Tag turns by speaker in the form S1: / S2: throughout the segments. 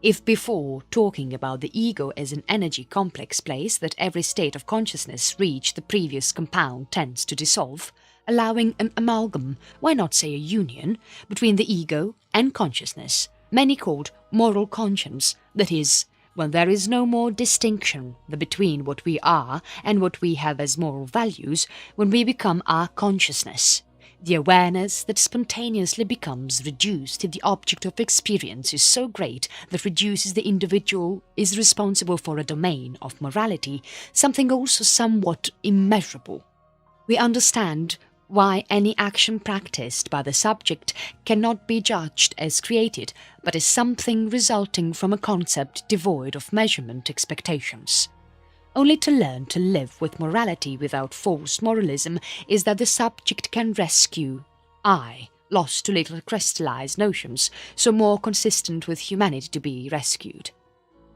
S1: If before talking about the ego as an energy complex place that every state of consciousness reached the previous compound tends to dissolve, allowing an amalgam, why not say a union, between the ego and consciousness, many called moral conscience, that is, when there is no more distinction between what we are and what we have as moral values, when we become our consciousness. The awareness that spontaneously becomes reduced if the object of experience is so great that reduces the individual is responsible for a domain of morality, something also somewhat immeasurable. We understand why any action practiced by the subject cannot be judged as created, but as something resulting from a concept devoid of measurement expectations. Only to learn to live with morality without false moralism is that the subject can rescue I, lost to little crystallized notions, so more consistent with humanity to be rescued.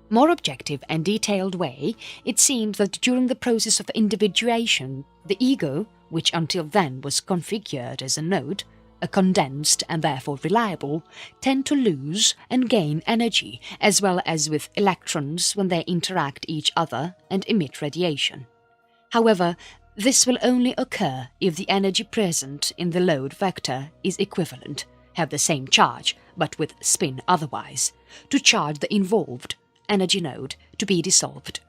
S1: More objective and detailed way, it seems that during the process of individuation, the ego, which until then was configured as a node, a condensed and therefore reliable, tend to lose and gain energy, as well as with electrons when they interact each other and emit radiation. However, this will only occur if the energy present in the load vector is equivalent, have the same charge, but with spin otherwise, to charge the involved energy node to be dissolved.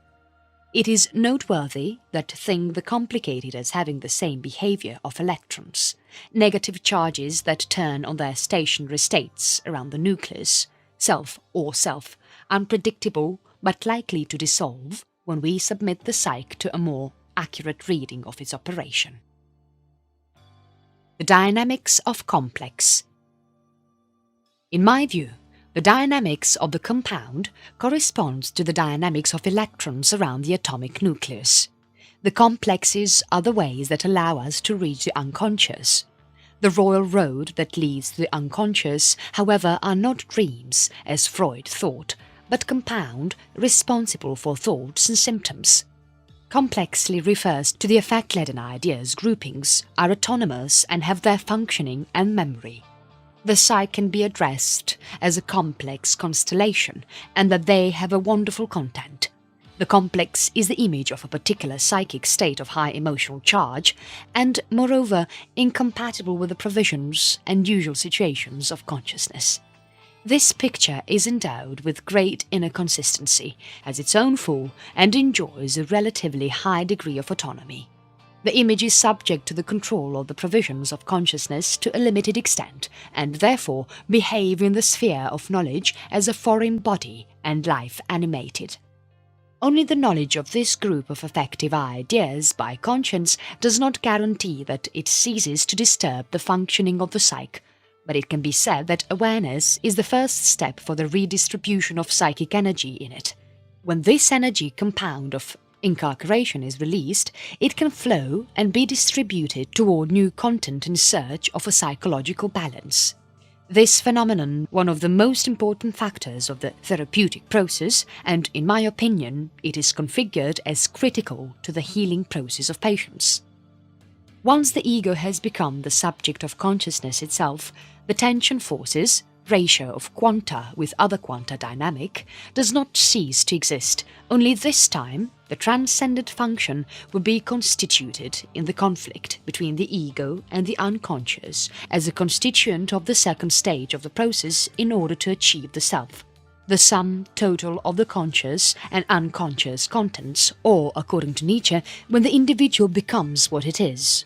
S1: It is noteworthy that think the complicated as having the same behavior of electrons, negative charges that turn on their stationary states around the nucleus, self, unpredictable but likely to dissolve when we submit the psyche to a more accurate reading of its operation. The dynamics of complex. In my view, the dynamics of the compound corresponds to the dynamics of electrons around the atomic nucleus. The complexes are the ways that allow us to reach the unconscious. The royal road that leads to the unconscious, however, are not dreams, as Freud thought, but compound, responsible for thoughts and symptoms. Complexly refers to the affect-laden ideas groupings are autonomous and have their functioning and memory. The psyche can be addressed as a complex constellation, and that they have a wonderful content. The complex is the image of a particular psychic state of high emotional charge, and, moreover, incompatible with the provisions and usual situations of consciousness. This picture is endowed with great inner consistency, has its own full, and enjoys a relatively high degree of autonomy. The image is subject to the control of the provisions of consciousness to a limited extent, and therefore behave in the sphere of knowledge as a foreign body and life animated. Only the knowledge of this group of affective ideas by conscience does not guarantee that it ceases to disturb the functioning of the psyche, but it can be said that awareness is the first step for the redistribution of psychic energy in it. When this energy compound of incarceration is released, it can flow and be distributed toward new content in search of a psychological balance. This phenomenon, one of the most important factors of the therapeutic process, and in my opinion, it is configured as critical to the healing process of patients. Once the ego has become the subject of consciousness itself, the tension forces, ratio of quanta with other quanta dynamic, does not cease to exist, only this time the transcendent function will be constituted in the conflict between the ego and the unconscious as a constituent of the second stage of the process in order to achieve the self, the sum total of the conscious and unconscious contents, or, according to Nietzsche, when the individual becomes what it is.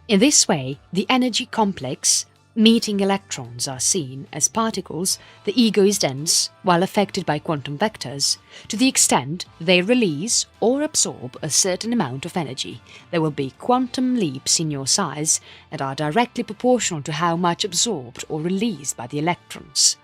S1: In this way, the energy complex meeting electrons are seen as particles, the ego is dense, while affected by quantum vectors. To the extent they release or absorb a certain amount of energy, there will be quantum leaps in your size and are directly proportional to how much absorbed or released by the electrons.